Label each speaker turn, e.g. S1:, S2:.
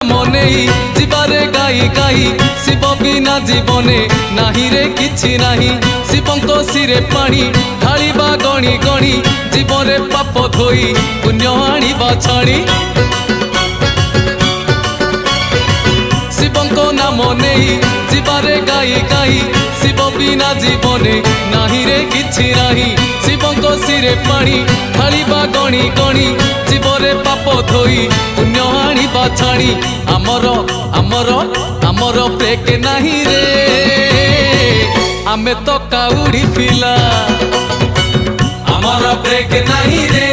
S1: मने जीवारे गाई गाई शिव बिना जीवने नाही रे किछि नाही। शिवंको सिरे पानी ढालिबा गणी गणी जीवरे पाप धोई पुण्य आनिबा छाणी। शिवंको नाम नेई जीवारे गाई गाई शिव बिना जीवने नाही रे किछि नाही। शिवंको सिरे पानी ढालिबा गणी गणी जीवरे पाप धोई पुण्य आनिबा छाणी। आमर आमर आमर ब्रेक नाही रे आमे तो काउडी पिला। आमर ब्रेक नाही रे